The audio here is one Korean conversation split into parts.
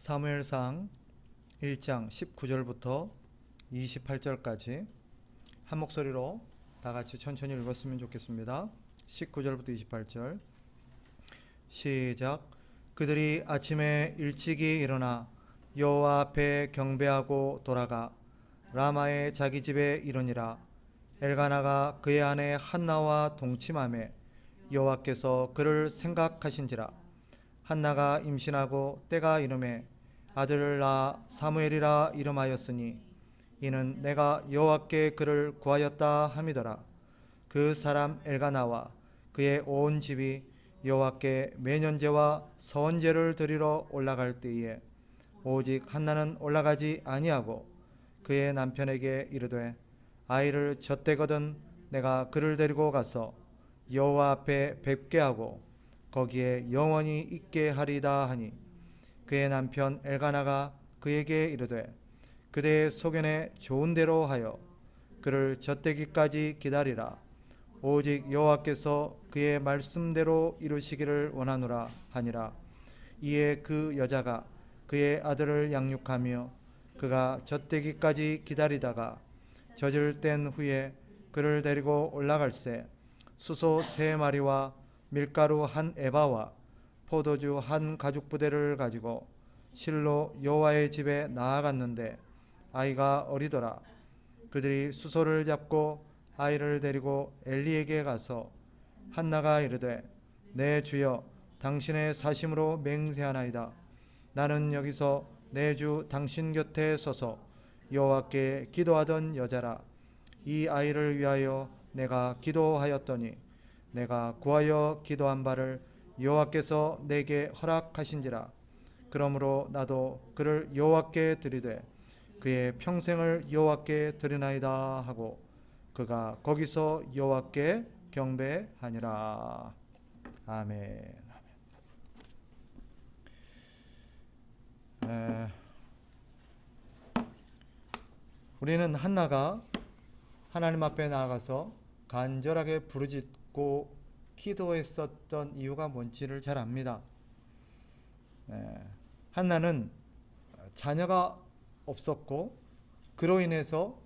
사무엘상 1장 19절부터 28절까지 한 목소리로 다 같이 천천히 읽었으면 좋겠습니다. 19절부터 28절 시작. 그들이 아침에 일찍이 일어나 여호와 앞에 경배하고 돌아가 라마의 자기 집에 이르니라. 엘가나가 그의 아내 한나와 동침하매 여호와께서 그를 생각하신지라. 한나가 임신하고 때가 이름에 아들을 낳아 사무엘이라 이름하였으니 이는 내가 여호와께 그를 구하였다 함이더라. 그 사람 엘가나와 그의 온 집이 여호와께 매년제와 서원제를 드리러 올라갈 때에 오직 한나는 올라가지 아니하고 그의 남편에게 이르되 아이를 젖대거든 내가 그를 데리고 가서 여호와 앞에 뵙게 하고 거기에 영원히 있게 하리다 하니 그의 남편 엘가나가 그에게 이르되 그대의 소견에 좋은 대로 하여 그를 젖대기까지 기다리라. 오직 여호와께서 그의 말씀대로 이루시기를 원하노라 하니라. 이에 그 여자가 그의 아들을 양육하며 그가 젖대기까지 기다리다가 젖을 뗀 후에 그를 데리고 올라갈새 수소 3마리와 밀가루 1에바와 포도주 1가죽부대를 가지고 실로 여호와의 집에 나아갔는데 아이가 어리더라. 그들이 수소를 잡고 아이를 데리고 엘리에게 가서 한나가 이르되 내 주여 당신의 사심으로 맹세하나이다. 나는 여기서 내 주 당신 곁에 서서 여호와께 기도하던 여자라. 이 아이를 위하여 내가 기도하였더니 내가 구하여 기도한 바를 여호와께서 내게 허락하신지라. 그러므로 나도 그를 여호와께 드리되 그의 평생을 여호와께 드리나이다 하고 그가 거기서 여호와께 경배하니라. 아멘. 우리는 한나가 하나님 앞에 나아가서 간절하게 부르짖고 기도했었던 이유가 뭔지를 잘 압니다. 한나는 자녀가 없었고 그로 인해서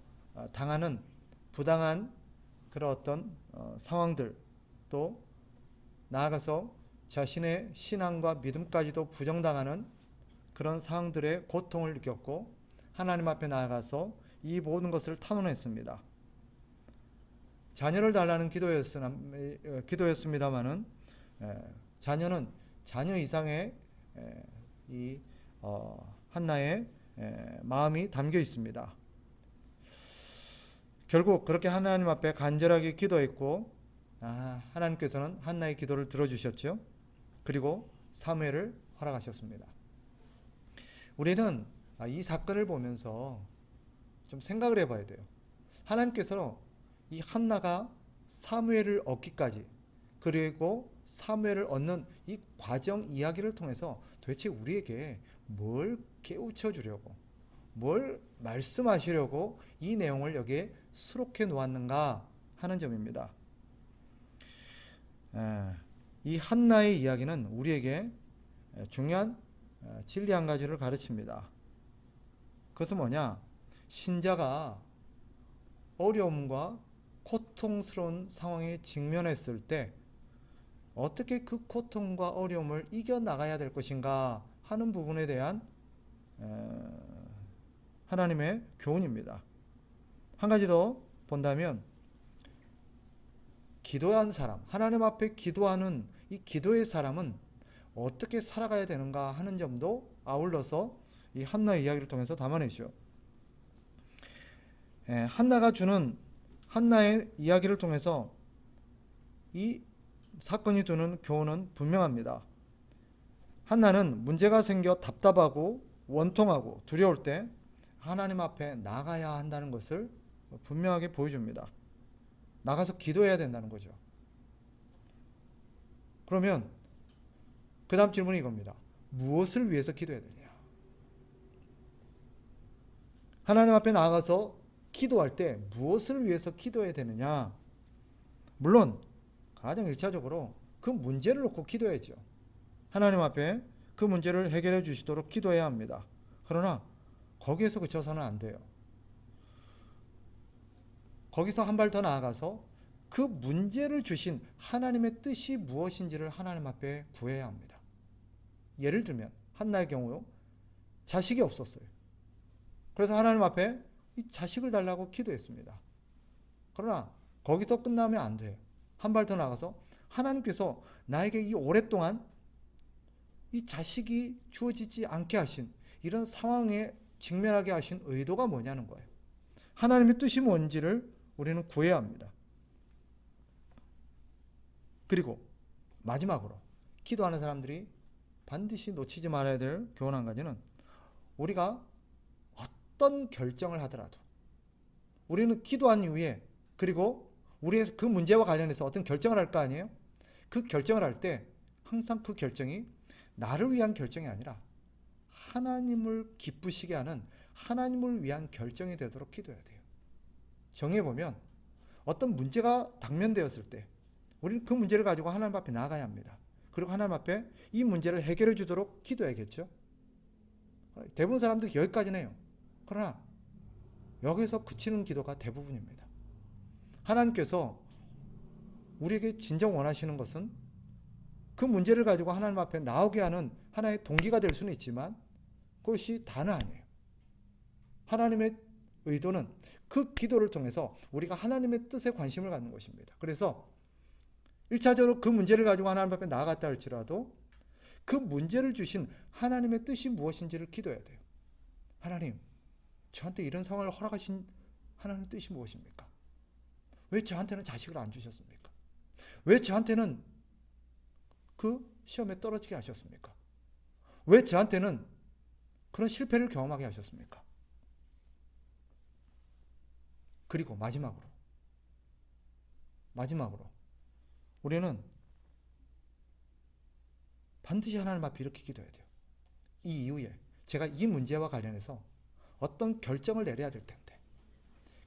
당하는 부당한 그런 어떤 상황들, 또 나아가서 자신의 신앙과 믿음까지도 부정당하는 그런 상황들의 고통을 느꼈고 하나님 앞에 나아가서 이 모든 것을 탄원했습니다. 자녀를 달라는 기도였습니다마는 자녀는 자녀 이상의 이 한나의 마음이 담겨 있습니다. 결국 그렇게 하나님 앞에 간절하게 기도했고 하나님께서는 한나의 기도를 들어주셨죠. 그리고 사무엘을 허락하셨습니다. 우리는 이 사건을 보면서 좀 생각을 해봐야 돼요. 하나님께서 이 한나가 사무엘을 얻기까지 그리고 사무엘을 얻는 이 과정 이야기를 통해서 도대체 우리에게 뭘 깨우쳐 주려고, 뭘 말씀하시려고 이 내용을 여기에 수록해 놓았는가 하는 점입니다. 이 한나의 이야기는 우리에게 중요한 진리 한 가지를 가르칩니다. 그것은 뭐냐? 신자가 어려움과 고통스러운 상황에 직면했을 때 어떻게 그 고통과 어려움을 이겨나가야 될 것인가 하는 부분에 대한 하나님의 교훈입니다. 한 가지 더 본다면 기도한 사람, 하나님 앞에 기도하는 이 기도의 사람은 어떻게 살아가야 되는가 하는 점도 아울러서 이 한나의 이야기를 통해서 담아내죠. 한나가 주는 한나의 이야기를 통해서 이 사건이 주는 교훈은 분명합니다. 한나는 문제가 생겨 답답하고 원통하고 두려울 때 하나님 앞에 나가야 한다는 것을 분명하게 보여줍니다. 나가서 기도해야 된다는 거죠. 그러면 그 다음 질문이 이겁니다. 무엇을 위해서 기도해야 되냐? 하나님 앞에 나가서 기도할 때 무엇을 위해서 기도해야 되느냐? 물론 가장 1차적으로 그 문제를 놓고 기도해야죠. 하나님 앞에 그 문제를 해결해 주시도록 기도해야 합니다. 그러나 거기에서 그쳐서는 안 돼요. 거기서 한 발 더 나아가서 그 문제를 주신 하나님의 뜻이 무엇인지를 하나님 앞에 구해야 합니다. 예를 들면 한나의 경우요, 자식이 없었어요. 그래서 하나님 앞에 이 자식을 달라고 기도했습니다. 그러나 거기서 끝나면 안 돼요. 한 발 더 나가서 하나님께서 나에게 이 오랫동안 이 자식이 주어지지 않게 하신 이런 상황에 직면하게 하신 의도가 뭐냐는 거예요. 하나님의 뜻이 뭔지를 우리는 구해야 합니다. 그리고 마지막으로 기도하는 사람들이 반드시 놓치지 말아야 될 교훈 한 가지는, 우리가 어떤 결정을 하더라도 우리는 기도한 이후에, 그리고 우리의 그 문제와 관련해서 어떤 결정을 할 거 아니에요? 그 결정을 할 때 항상 그 결정이 나를 위한 결정이 아니라 하나님을 기쁘시게 하는, 하나님을 위한 결정이 되도록 기도해야 돼요. 정해보면 어떤 문제가 당면되었을 때 우리는 그 문제를 가지고 하나님 앞에 나아가야 합니다. 그리고 하나님 앞에 이 문제를 해결해 주도록 기도해야겠죠. 대부분 사람들이 여기까지는 해요. 그러나 여기서 그치는 기도가 대부분입니다. 하나님께서 우리에게 진정 원하시는 것은 그 문제를 가지고 하나님 앞에 나오게 하는 하나의 동기가 될 수는 있지만 그것이 다는 아니에요. 하나님의 의도는 그 기도를 통해서 우리가 하나님의 뜻에 관심을 갖는 것입니다. 그래서 1차적으로 그 문제를 가지고 하나님 앞에 나아갔다 할지라도 그 문제를 주신 하나님의 뜻이 무엇인지를 기도해야 돼요. 하나님, 저한테 이런 상황을 허락하신 하나님의 뜻이 무엇입니까? 왜 저한테는 자식을 안 주셨습니까? 왜 저한테는 그 시험에 떨어지게 하셨습니까? 왜 저한테는 그런 실패를 경험하게 하셨습니까? 그리고 마지막으로 우리는 반드시 하나님 앞에 이렇게 기도해야 돼요. 이 이후에 제가 이 문제와 관련해서 어떤 결정을 내려야 될 텐데,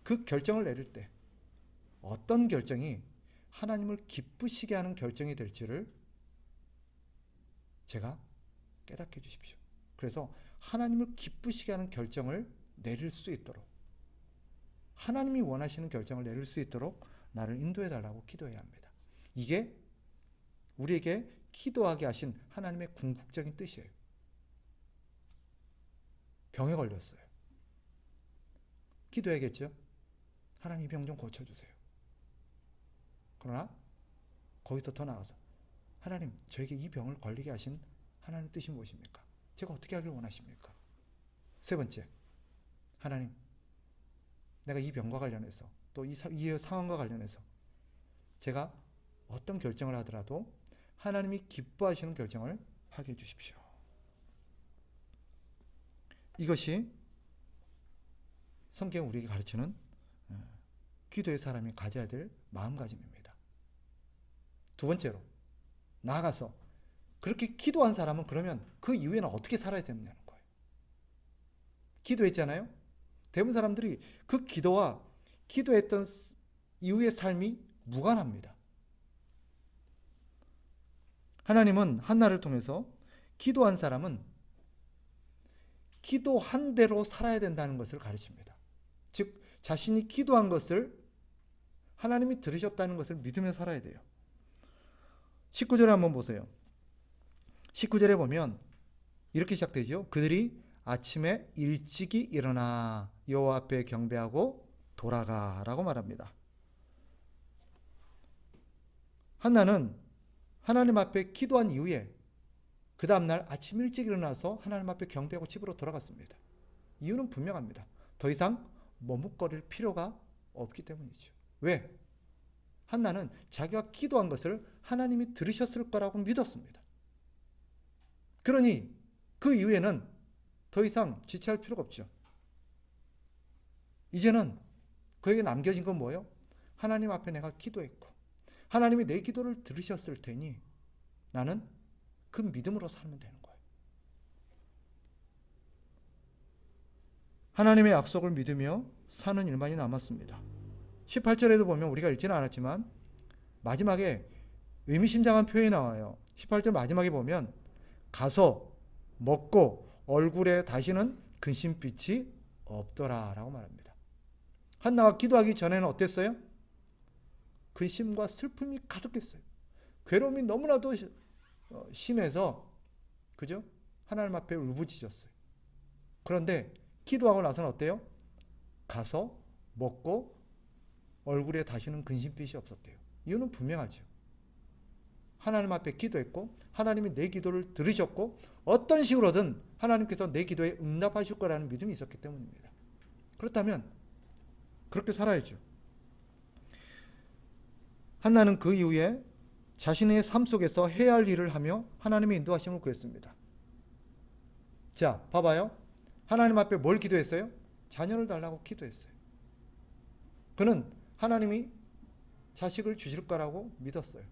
그 결정을 내릴 때 어떤 결정이 하나님을 기쁘시게 하는 결정이 될지를 제가 깨닫게 해주십시오. 그래서 하나님을 기쁘시게 하는 결정을 내릴 수 있도록, 하나님이 원하시는 결정을 내릴 수 있도록 나를 인도해 달라고 기도해야 합니다. 이게 우리에게 기도하게 하신 하나님의 궁극적인 뜻이에요. 병에 걸렸어요. 기도해야겠죠? 하나님 이 병 좀 고쳐주세요. 그러나 거기서 더 나아가서 하나님, 저에게 이 병을 걸리게 하신 하나님의 뜻이 무엇입니까? 제가 어떻게 하길 원하십니까? 세 번째, 하나님, 내가 이 병과 관련해서 또 이 상황과 관련해서 제가 어떤 결정을 하더라도 하나님이 기뻐하시는 결정을 하게 해주십시오. 이것이 성경이 우리에게 가르치는 기도의 사람이 가져야 될 마음가짐입니다. 두 번째로 나아가서 그렇게 기도한 사람은 그러면 그 이후에는 어떻게 살아야 되느냐는 거예요. 기도했잖아요. 대부분 사람들이 그 기도와 기도했던 이후의 삶이 무관합니다. 하나님은 한나를 통해서 기도한 사람은 기도한 대로 살아야 된다는 것을 가르칩니다. 즉 자신이 기도한 것을 하나님이 들으셨다는 것을 믿으며 살아야 돼요. 19절에 한번 보세요. 19절에 보면 이렇게 시작되죠. 그들이 아침에 일찍이 일어나 여호와 앞에 경배하고 돌아가라고 말합니다. 한나는 하나님 앞에 기도한 이후에 그 다음날 아침 일찍 일어나서 하나님 앞에 경배하고 집으로 돌아갔습니다. 이유는 분명합니다. 더 이상 머뭇거릴 필요가 없기 때문이죠. 왜? 한나는 자기가 기도한 것을 하나님이 들으셨을 거라고 믿었습니다. 그러니 그 이후에는 더 이상 지체할 필요가 없죠. 이제는 그에게 남겨진 건 뭐예요? 하나님 앞에 내가 기도했고 하나님이 내 기도를 들으셨을 테니 나는 그 믿음으로 살면 되는 거예요. 하나님의 약속을 믿으며 사는 일만이 남았습니다. 18절에도 보면 우리가 읽지는 않았지만 마지막에 의미심장한 표현이 나와요. 18절 마지막에 보면 가서 먹고 얼굴에 다시는 근심빛이 없더라 라고 말합니다. 한나가 기도하기 전에는 어땠어요? 근심과 슬픔이 가득했어요. 괴로움이 너무나도 심해서 그죠? 하나님 앞에 울부짖었어요. 그런데 기도하고 나서는 어때요? 가서 먹고 얼굴에 다시는 근심빛이 없었대요. 이유는 분명하죠. 하나님 앞에 기도했고 하나님이 내 기도를 들으셨고 어떤 식으로든 하나님께서 내 기도에 응답하실 거라는 믿음이 있었기 때문입니다. 그렇다면 그렇게 살아야죠. 한나는 그 이후에 자신의 삶 속에서 해야 할 일을 하며 하나님의 인도하심을 구했습니다. 자, 봐봐요. 하나님 앞에 뭘 기도했어요? 자녀를 달라고 기도했어요. 그는 하나님이 자식을 주실 거라고 믿었어요.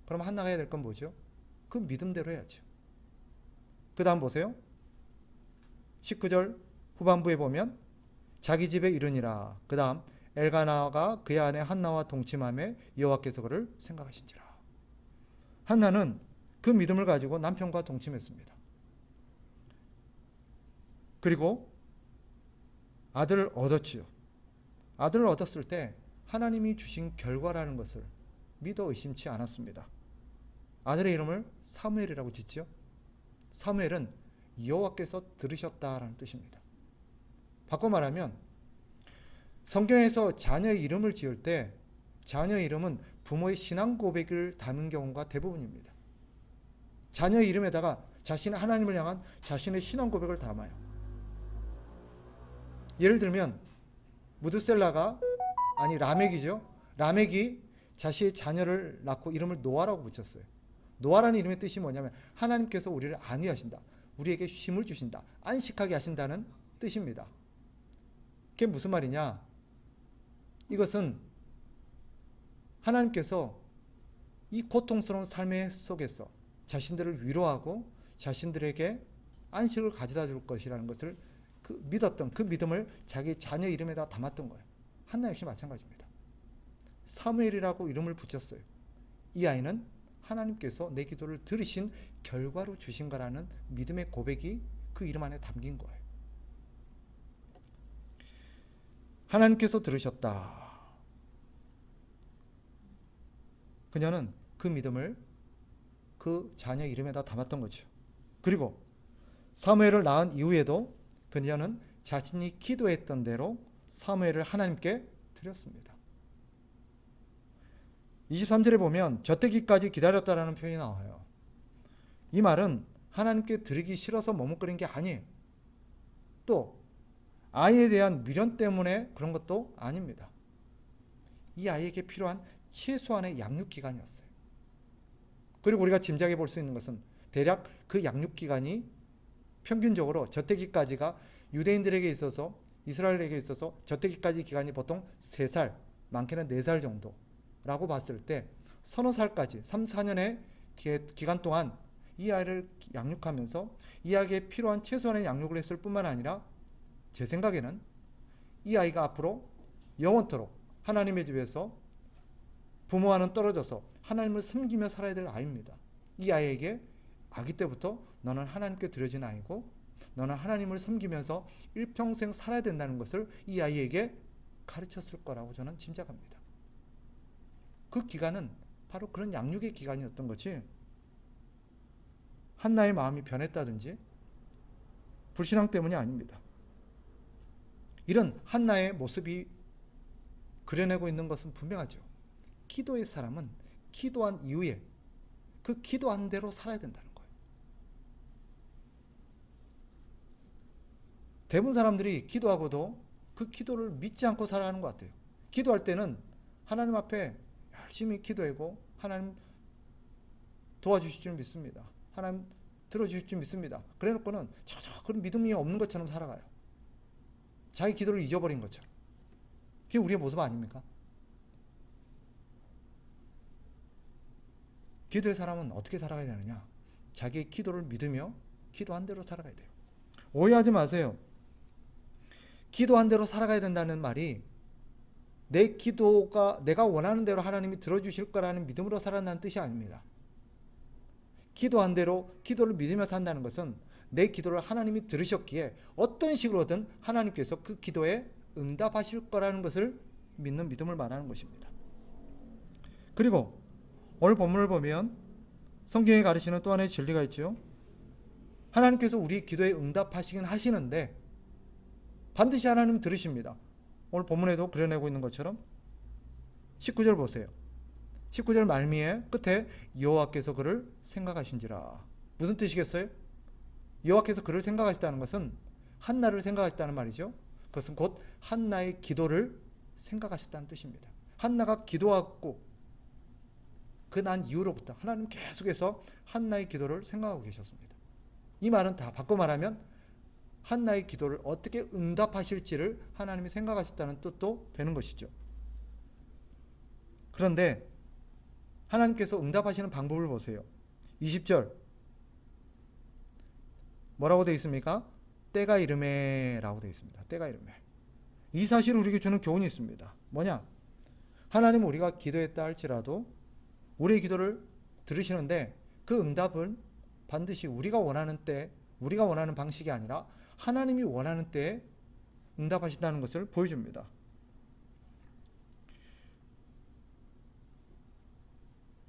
그럼 한나가 해야 될 건 뭐죠? 그 믿음대로 해야죠. 그 다음 보세요. 19절 후반부에 보면 자기 집에 이르니라. 그 다음 엘가나가 그의 아내 한나와 동침하며 여호와께서 그를 생각하신지라. 한나는 그 믿음을 가지고 남편과 동침했습니다. 그리고 아들을 얻었지요. 아들을 얻었을 때 하나님이 주신 결과라는 것을 믿어 의심치 않았습니다. 아들의 이름을 사무엘이라고 짓죠. 사무엘은 여호와께서 들으셨다라는 뜻입니다. 바꿔 말하면 성경에서 자녀의 이름을 지을 때 자녀의 이름은 부모의 신앙 고백을 담은 경우가 대부분입니다. 자녀의 이름에다가 자신의 하나님을 향한 자신의 신앙 고백을 담아요. 예를 들면 라멕이죠. 라멕이 자신의 자녀를 낳고 이름을 노아라고 붙였어요. 노아라는 이름의 뜻이 뭐냐면 하나님께서 우리를 안위하신다. 우리에게 쉼을 주신다. 안식하게 하신다는 뜻입니다. 그게 무슨 말이냐? 이것은 하나님께서 이 고통스러운 삶의 속에서 자신들을 위로하고 자신들에게 안식을 가져다 줄 것이라는 것을 믿었던 그 믿음을 자기 자녀 이름에다 담았던 거예요. 한나 역시 마찬가지입니다. 사무엘이라고 이름을 붙였어요. 이 아이는 하나님께서 내 기도를 들으신 결과로 주신 거라는 믿음의 고백이 그 이름 안에 담긴 거예요. 하나님께서 들으셨다. 그녀는 그 믿음을 그 자녀 이름에다 담았던 거죠. 그리고 사무엘을 낳은 이후에도 그녀는 자신이 기도했던 대로 사무엘을 하나님께 드렸습니다. 23절에 보면 젖되기까지 기다렸다라는 표현이 나와요. 이 말은 하나님께 드리기 싫어서 머뭇거린 게 아니에요. 또 아이에 대한 미련 때문에 그런 것도 아닙니다. 이 아이에게 필요한 최소한의 양육기간이었어요. 그리고 우리가 짐작해 볼 수 있는 것은 대략 그 양육기간이 평균적으로 젖되기까지가 유대인들에게 있어서 이스라엘에게 있어서 젖되기까지 기간이 보통 3살, 많게는 4살 정도라고 봤을 때 서너 살까지 3, 4년의 기간 동안 이 아이를 양육하면서 이 아이에게 필요한 최소한의 양육을 했을 뿐만 아니라 제 생각에는 이 아이가 앞으로 영원토록 하나님의 집에서 부모와는 떨어져서 하나님을 섬기며 살아야 될 아이입니다. 이 아이에게 아기 때부터 너는 하나님께 드려진 아이고 너는 하나님을 섬기면서 일평생 살아야 된다는 것을 이 아이에게 가르쳤을 거라고 저는 짐작합니다. 그 기간은 바로 그런 양육의 기간이었던 거지 한나의 마음이 변했다든지 불신앙 때문이 아닙니다. 이런 한나의 모습이 그려내고 있는 것은 분명하죠. 기도의 사람은 기도한 이후에 그 기도한 대로 살아야 된다는 거예요. 대부분 사람들이 기도하고도 그 기도를 믿지 않고 살아가는 것 같아요. 기도할 때는 하나님 앞에 열심히 기도하고 하나님 도와주실 줄 믿습니다. 하나님 들어주실 줄 믿습니다. 그래 놓고는 전혀 그런 믿음이 없는 것처럼 살아가요. 자기 기도를 잊어버린 것처럼. 그게 우리의 모습 아닙니까? 기도의 사람은 어떻게 살아가야 되느냐? 자기의 기도를 믿으며 기도한 대로 살아가야 돼요. 오해하지 마세요. 기도한 대로 살아가야 된다는 말이 내 기도가 내가 원하는 대로 하나님이 들어주실 거라는 믿음으로 살아간다는 뜻이 아닙니다. 기도한 대로 기도를 믿으며 산다는 것은 내 기도를 하나님이 들으셨기에 어떤 식으로든 하나님께서 그 기도에 응답하실 거라는 것을 믿는 믿음을 말하는 것입니다. 그리고 오늘 본문을 보면 성경이 가르치는 또 하나의 진리가 있죠. 하나님께서 우리 기도에 응답하시긴 하시는데 반드시 하나님 들으십니다. 오늘 본문에도 그려내고 있는 것처럼 19절 보세요. 19절 말미에 끝에 여호와께서 그를 생각하신지라. 무슨 뜻이겠어요? 여호와께서 그를 생각하셨다는 것은 한나를 생각하셨다는 말이죠. 그것은 곧 한나의 기도를 생각하셨다는 뜻입니다. 한나가 기도하고 그 난 이후로부터 하나님 계속해서 한나의 기도를 생각하고 계셨습니다. 이 말은 다 바꿔 말하면 한나의 기도를 어떻게 응답하실지를 하나님이 생각하셨다는 뜻도 되는 것이죠. 그런데 하나님께서 응답하시는 방법을 보세요. 20절 뭐라고 되어 있습니까? 때가 이르매 라고 되어 있습니다. 때가 이르매. 이 사실을 우리에게 주는 교훈이 있습니다. 뭐냐? 하나님 우리가 기도했다 할지라도 우리의 기도를 들으시는데 그 응답은 반드시 우리가 원하는 때, 우리가 원하는 방식이 아니라 하나님이 원하는 때에 응답하신다는 것을 보여줍니다.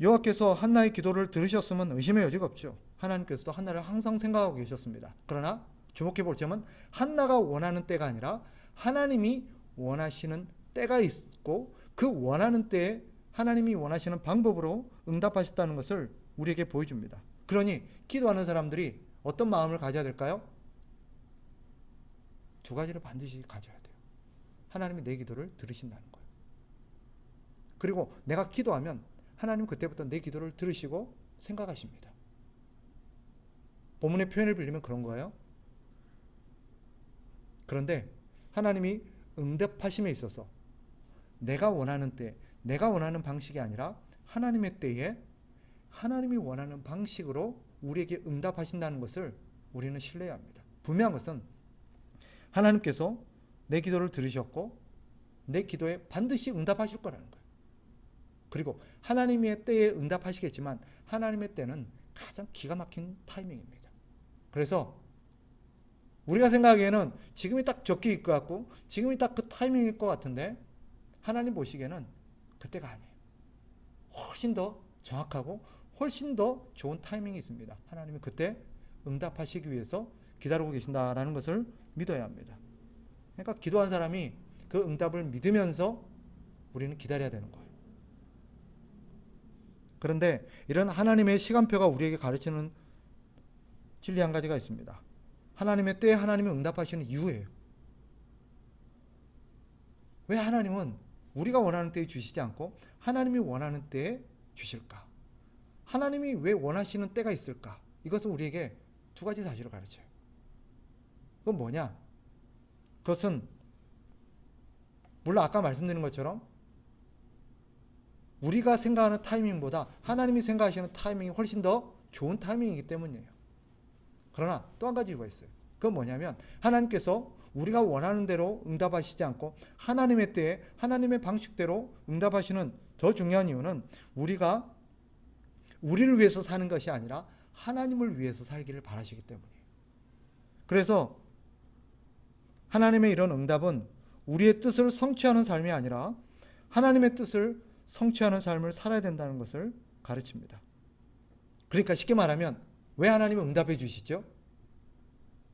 여호와께서 한나의 기도를 들으셨으면 의심의 여지가 없죠. 하나님께서도 한나를 항상 생각하고 계셨습니다. 그러나 주목해 볼 점은 한나가 원하는 때가 아니라 하나님이 원하시는 때가 있고 그 원하는 때에 하나님이 원하시는 방법으로 응답하셨다는 것을 우리에게 보여줍니다. 그러니 기도하는 사람들이 어떤 마음을 가져야 될까요? 두 가지를 반드시 가져야 돼요. 하나님이 내 기도를 들으신다는 거예요. 그리고 내가 기도하면 하나님 그때부터 내 기도를 들으시고 생각하십니다. 본문의 표현을 빌리면 그런 거예요. 그런데 하나님이 응답하심에 있어서 내가 원하는 때, 내가 원하는 방식이 아니라 하나님의 때에 하나님이 원하는 방식으로 우리에게 응답하신다는 것을 우리는 신뢰해야 합니다. 분명한 것은 하나님께서 내 기도를 들으셨고 내 기도에 반드시 응답하실 거라는 거예요. 그리고 하나님의 때에 응답하시겠지만 하나님의 때는 가장 기가 막힌 타이밍입니다. 그래서 우리가 생각하기에는 지금이 딱 적기일 것 같고 지금이 딱 그 타이밍일 것 같은데 하나님 보시기에는 그때가 아니에요. 훨씬 더 정확하고 훨씬 더 좋은 타이밍이 있습니다. 하나님이 그때 응답하시기 위해서 기다리고 계신다라는 것을 믿어야 합니다. 그러니까 기도한 사람이 그 응답을 믿으면서 우리는 기다려야 되는 거예요. 그런데 이런 하나님의 시간표가 우리에게 가르치는 진리 한 가지가 있습니다. 하나님의 때에 하나님이 응답하시는 이유예요. 왜 하나님은 우리가 원하는 때에 주시지 않고 하나님이 원하는 때에 주실까? 하나님이 왜 원하시는 때가 있을까? 이것은 우리에게 두 가지 사실을 가르쳐요. 그건 뭐냐? 그것은 물론 아까 말씀드린 것처럼 우리가 생각하는 타이밍보다 하나님이 생각하시는 타이밍이 훨씬 더 좋은 타이밍이기 때문이에요. 그러나 또 한 가지 이유가 있어요. 그건 뭐냐면 하나님께서 우리가 원하는 대로 응답하시지 않고 하나님의 때에 하나님의 방식대로 응답하시는 더 중요한 이유는 우리가 우리를 위해서 사는 것이 아니라 하나님을 위해서 살기를 바라시기 때문이에요. 그래서 하나님의 이런 응답은 우리의 뜻을 성취하는 삶이 아니라 하나님의 뜻을 성취하는 삶을 살아야 된다는 것을 가르칩니다. 그러니까 쉽게 말하면 왜 하나님은 응답해 주시죠?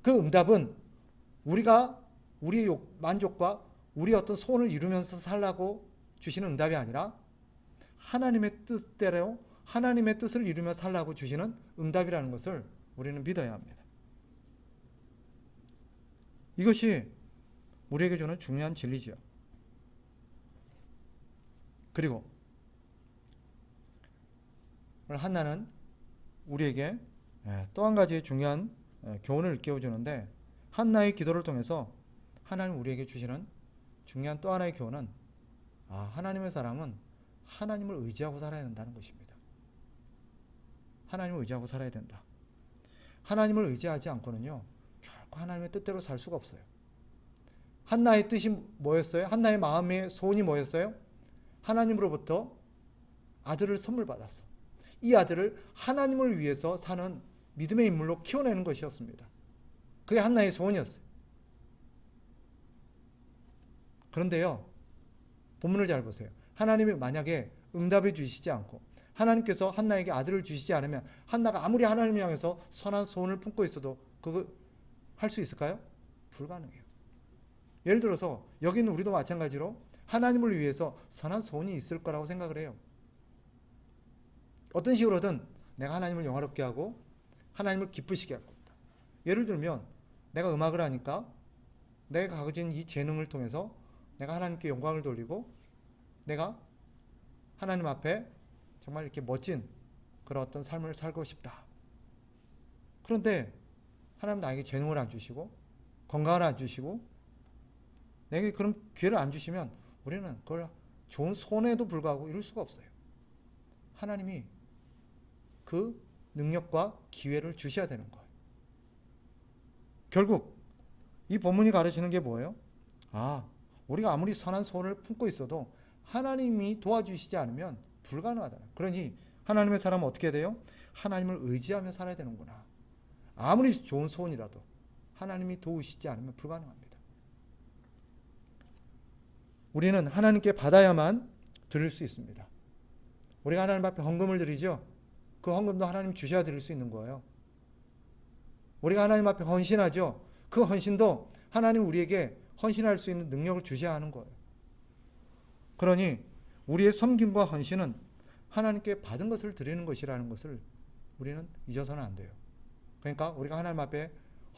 그 응답은 우리가 우리의 만족과 우리의 어떤 소원을 이루면서 살라고 주시는 응답이 아니라 하나님의 뜻대로 하나님의 뜻을 이루며 살라고 주시는 응답이라는 것을 우리는 믿어야 합니다. 이것이 우리에게 주는 중요한 진리죠. 그리고 오늘 한나는 우리에게 또 한 가지 중요한 교훈을 일깨워주는데 한나의 기도를 통해서 하나님 우리에게 주시는 중요한 또 하나의 교훈은 하나님의 사람은 하나님을 의지하고 살아야 된다는 것입니다. 하나님을 의지하고 살아야 된다. 하나님을 의지하지 않고는요 결코 하나님의 뜻대로 살 수가 없어요. 한나의 뜻이 뭐였어요? 한나의 마음의 소원이 뭐였어요? 하나님으로부터 아들을 선물 받았어. 이 아들을 하나님을 위해서 사는 믿음의 인물로 키워내는 것이었습니다. 그게 한나의 소원이었어요. 그런데요, 본문을 잘 보세요. 하나님이 만약에 응답해 주시지 않고 하나님께서 한나에게 아들을 주시지 않으면 한나가 아무리 하나님을 향해서 선한 소원을 품고 있어도 그거 할 수 있을까요? 불가능해요. 예를 들어서 여기 있는 우리도 마찬가지로 하나님을 위해서 선한 소원이 있을 거라고 생각을 해요. 어떤 식으로든 내가 하나님을 영화롭게 하고 하나님을 기쁘시게 할 겁니다. 예를 들면 내가 음악을 하니까 내가 가진 이 재능을 통해서 내가 하나님께 영광을 돌리고 내가 하나님 앞에 정말 이렇게 멋진 그런 어떤 삶을 살고 싶다. 그런데 하나님 나에게 재능을 안 주시고 건강을 안 주시고 내게 그런 기회를 안 주시면 우리는 그걸 좋은 소원에도 불구하고 이룰 수가 없어요. 하나님이 그 능력과 기회를 주셔야 되는 거예요. 결국 이 본문이 가르치는 게 뭐예요? 우리가 아무리 선한 소원을 품고 있어도 하나님이 도와주시지 않으면 불가능하다. 그러니 하나님의 사람은 어떻게 돼요? 하나님을 의지하며 살아야 되는구나. 아무리 좋은 소원이라도 하나님이 도우시지 않으면 불가능합니다. 우리는 하나님께 받아야만 드릴 수 있습니다. 우리가 하나님 앞에 헌금을 드리죠. 그 헌금도 하나님 주셔야 드릴 수 있는 거예요. 우리가 하나님 앞에 헌신하죠. 그 헌신도 하나님 우리에게 헌신할 수 있는 능력을 주셔야 하는 거예요. 그러니 우리의 섬김과 헌신은 하나님께 받은 것을 드리는 것이라는 것을 우리는 잊어서는 안 돼요. 그러니까 우리가 하나님 앞에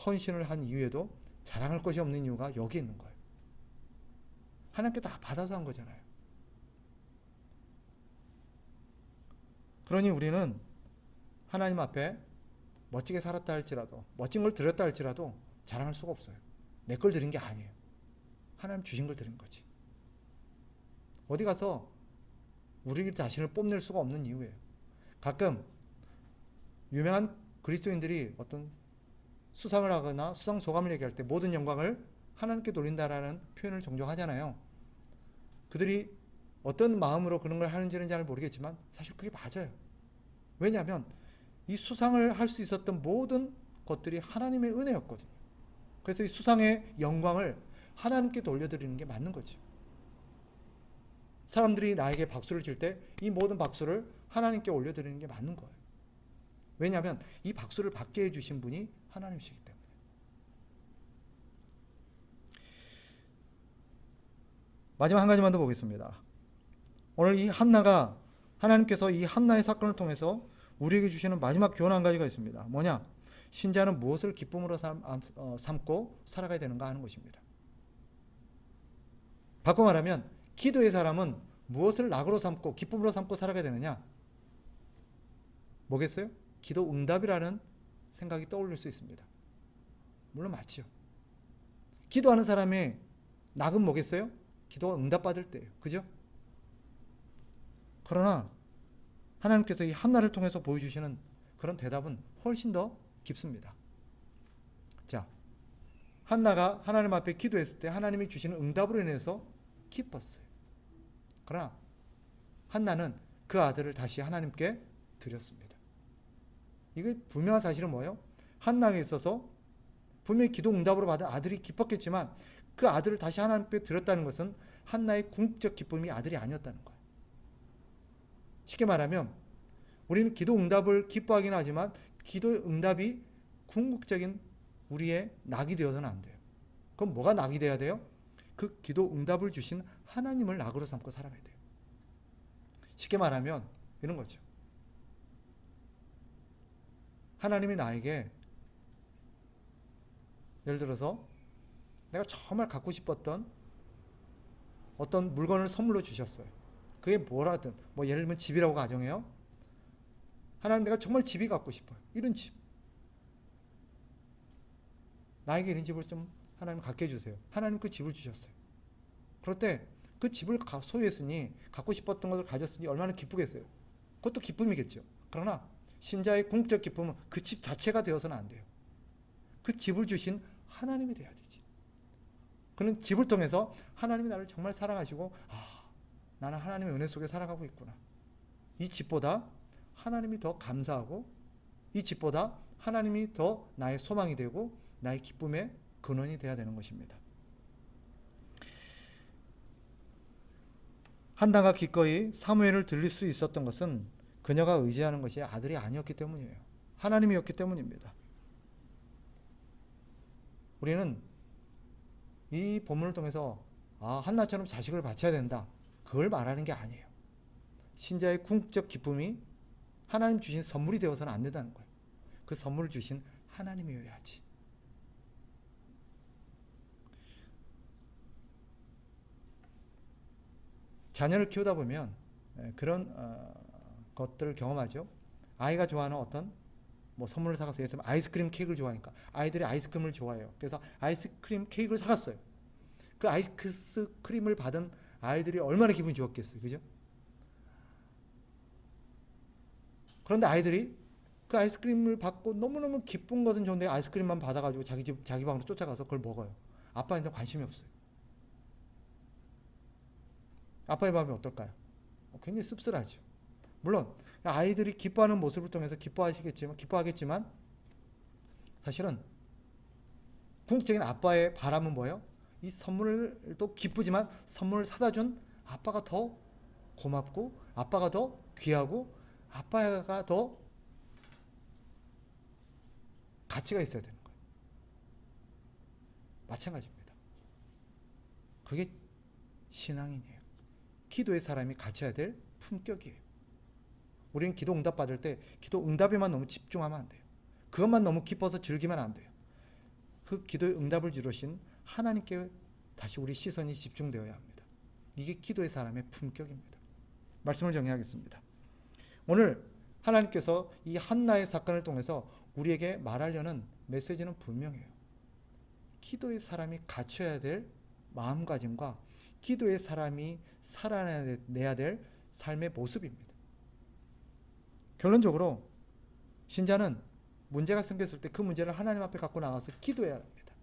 헌신을 한 이후에도 자랑할 것이 없는 이유가 여기 있는 거예요. 하나님께 다 받아서 한 거잖아요. 그러니 우리는 하나님 앞에 멋지게 살았다 할지라도 멋진 걸 드렸다 할지라도 자랑할 수가 없어요. 내 걸 드린 게 아니에요. 하나님 주신 걸 드린 거지. 어디 가서 우리 자신을 뽐낼 수가 없는 이유예요. 가끔 유명한 그리스도인들이 어떤 수상을 하거나 수상 소감을 얘기할 때 모든 영광을 하나님께 돌린다라는 표현을 종종 하잖아요. 그들이 어떤 마음으로 그런 걸 하는지는 잘 모르겠지만 사실 그게 맞아요. 왜냐하면 이 수상을 할 수 있었던 모든 것들이 하나님의 은혜였거든요. 그래서 이 수상의 영광을 하나님께 돌려드리는 게 맞는 거죠. 사람들이 나에게 박수를 칠 때 이 모든 박수를 하나님께 올려드리는 게 맞는 거예요. 왜냐하면 이 박수를 받게 해주신 분이 하나님이시기 때문에. 마지막 한 가지만 더 보겠습니다. 오늘 이 한나가 하나님께서 이 한나의 사건을 통해서 우리에게 주시는 마지막 교훈 한 가지가 있습니다. 뭐냐? 신자는 무엇을 기쁨으로 삼고 살아가야 되는가 하는 것입니다. 바꿔 말하면 기도의 사람은 무엇을 낙으로 삼고 기쁨으로 삼고 살아가야 되느냐? 뭐겠어요? 기도 응답이라는 생각이 떠올릴 수 있습니다. 물론 맞죠. 기도하는 사람의 낙은 뭐겠어요? 기도가 응답받을 때예요. 그죠? 그러나 하나님께서 이 한나를 통해서 보여주시는 그런 대답은 훨씬 더 깊습니다. 자, 한나가 하나님 앞에 기도했을 때 하나님이 주시는 응답으로 인해서 기뻤어요. 그러나 한나는 그 아들을 다시 하나님께 드렸습니다. 이게 분명한 사실은 뭐예요? 한나에 있어서 분명히 기도 응답으로 받은 아들이 기뻤겠지만 그 아들을 다시 하나님께 드렸다는 것은 한나의 궁극적 기쁨이 아들이 아니었다는 거예요. 쉽게 말하면 우리는 기도 응답을 기뻐하긴 하지만 기도 응답이 궁극적인 우리의 낙이 되어서는 안 돼요. 그럼 뭐가 낙이 돼야 돼요? 그 기도 응답을 주신 하나님을 낙으로 삼고 살아가야 돼요. 쉽게 말하면 이런 거죠. 하나님이 나에게 예를 들어서 내가 정말 갖고 싶었던 어떤 물건을 선물로 주셨어요. 그게 뭐라든 뭐 예를 들면 집이라고 가정해요. 하나님 내가 정말 집이 갖고 싶어요. 이런 집. 나에게 이런 집을 좀 하나님 갖게 해주세요. 하나님 그 집을 주셨어요. 그럴 때 그 집을 소유했으니 갖고 싶었던 것을 가졌으니 얼마나 기쁘겠어요. 그것도 기쁨이겠죠. 그러나 신자의 궁극적 기쁨은 그 집 자체가 되어서는 안 돼요. 그 집을 주신 하나님이 돼야 되지. 그는 집을 통해서 하나님이 나를 정말 사랑하시고 나는 하나님의 은혜 속에 살아가고 있구나. 이 집보다 하나님이 더 감사하고 이 집보다 하나님이 더 나의 소망이 되고 나의 기쁨의 근원이 되어야 되는 것입니다. 한나가 기꺼이 사무엘을 들릴 수 있었던 것은 그녀가 의지하는 것이 아들이 아니었기 때문이에요. 하나님이었기 때문입니다. 우리는 이 본문을 통해서 한나처럼 자식을 바쳐야 된다, 그걸 말하는 게 아니에요. 신자의 궁극적 기쁨이 하나님 주신 선물이 되어서는 안 된다는 거예요. 그 선물을 주신 하나님이어야지. 자녀를 키우다 보면 그런 것들을 경험하죠. 아이가 좋아하는 어떤 선물을 사갔어요. 예를 들면 아이스크림 케이크를 좋아하니까 아이들이 아이스크림을 좋아해요. 그래서 아이스크림 케이크를 사갔어요. 그 아이스크림을 받은 아이들이 얼마나 기분이 좋았겠어요. 그죠? 그런데 아이들이 그 아이스크림을 받고 너무너무 기쁜 것은 좋은데 아이스크림만 받아가지고 자기 방으로 쫓아가서 그걸 먹어요. 아빠한테 관심이 없어요. 아빠의 마음이 어떨까요? 굉장히 씁쓸하죠. 물론 아이들이 기뻐하는 모습을 통해서 기뻐하겠지만 사실은 궁극적인 아빠의 바람은 뭐예요? 이 선물도 기쁘지만 선물을 사다 준 아빠가 더 고맙고 아빠가 더 귀하고 아빠가 더 가치가 있어야 되는 거예요. 마찬가지입니다. 그게 신앙인이에요. 기도의 사람이 갖춰야 될 품격이에요. 우리는 기도 응답 받을 때 기도 응답에만 너무 집중하면 안 돼요. 그것만 너무 기뻐서 즐기면 안 돼요. 그 기도의 응답을 주신 하나님께 다시 우리 시선이 집중되어야 합니다. 이게 기도의 사람의 품격입니다. 말씀을 정리하겠습니다. 오늘 하나님께서 이 한나의 사건을 통해서 우리에게 말하려는 메시지는 분명해요. 기도의 사람이 갖춰야 될 마음가짐과 기도의 사람이 살아내야 될 삶의 모습입니다. 결론적으로 신자는 문제가 생겼을 때 그 문제를 하나님 앞에 갖고 나가서 기도해야 합니다.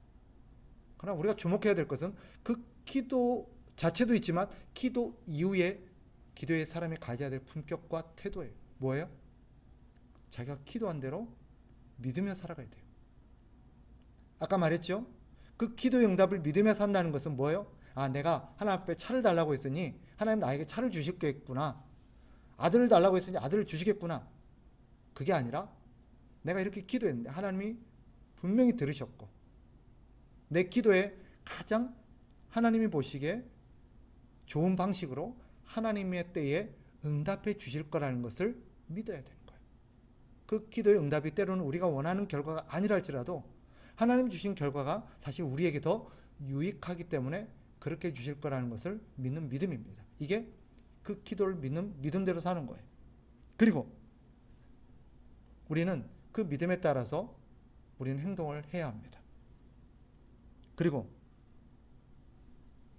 그러나 우리가 주목해야 될 것은 그 기도 자체도 있지만 기도 이후에 기도의 사람이 가져야 될 품격과 태도예요. 뭐예요? 자기가 기도한 대로 믿으며 살아가야 돼요. 아까 말했죠? 그 기도의 응답을 믿으며 산다는 것은 뭐예요? 내가 하나님 앞에 차를 달라고 했으니 하나님 나에게 차를 주시겠구나. 아들을 달라고 했으니 아들을 주시겠구나. 그게 아니라 내가 이렇게 기도했는데 하나님이 분명히 들으셨고 내 기도에 가장 하나님이 보시기에 좋은 방식으로 하나님의 때에 응답해 주실 거라는 것을 믿어야 되는 거예요. 그 기도의 응답이 때로는 우리가 원하는 결과가 아니라 할지라도 하나님 주신 결과가 사실 우리에게 더 유익하기 때문에 그렇게 주실 거라는 것을 믿는 믿음입니다. 이게 그 기도를 믿는 믿음대로 사는 거예요. 그리고 우리는 그 믿음에 따라서 우리는 행동을 해야 합니다. 그리고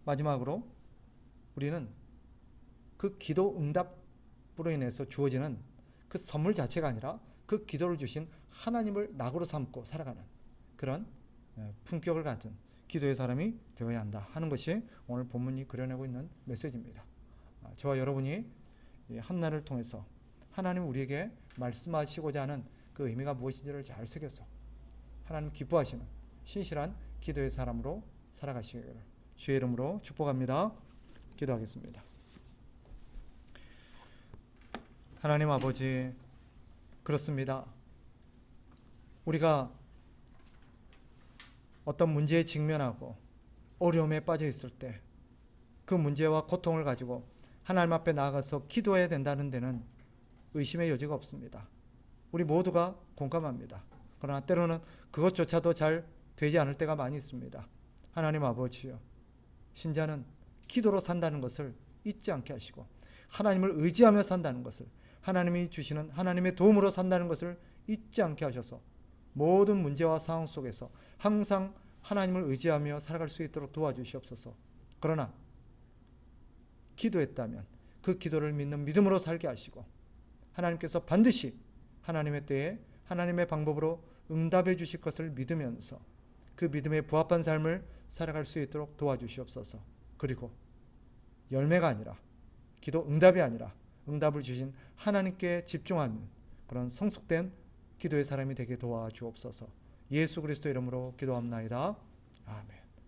마지막으로 우리는 그 기도 응답으로 인해서 주어지는 그 선물 자체가 아니라 그 기도를 주신 하나님을 낙으로 삼고 살아가는 그런 품격을 가진 기도의 사람이 되어야 한다 하는 것이 오늘 본문이 그려내고 있는 메시지입니다. 저와 여러분이 한나를 통해서 하나님 우리에게 말씀하시고자 하는 그 의미가 무엇인지를 잘 새겨서 하나님 기뻐하시는 신실한 기도의 사람으로 살아가시기를 주의 이름으로 축복합니다. 기도하겠습니다. 하나님 아버지, 그렇습니다. 우리가 어떤 문제에 직면하고 어려움에 빠져 있을 때 그 문제와 고통을 가지고 하나님 앞에 나아가서 기도해야 된다는 데는 의심의 여지가 없습니다. 우리 모두가 공감합니다. 그러나 때로는 그것조차도 잘 되지 않을 때가 많이 있습니다. 하나님 아버지요, 신자는 기도로 산다는 것을 잊지 않게 하시고 하나님을 의지하며 산다는 것을, 하나님이 주시는 하나님의 도움으로 산다는 것을 잊지 않게 하셔서 모든 문제와 상황 속에서 항상 하나님을 의지하며 살아갈 수 있도록 도와주시옵소서. 그러나 기도했다면 그 기도를 믿는 믿음으로 살게 하시고 하나님께서 반드시 하나님의 때에 하나님의 방법으로 응답해 주실 것을 믿으면서 그 믿음에 부합한 삶을 살아갈 수 있도록 도와주시옵소서. 그리고 열매가 아니라, 기도 응답이 아니라 응답을 주신 하나님께 집중하는 그런 성숙된 기도의 사람이 되게 도와주옵소서. 예수 그리스도 이름으로 기도합나이다.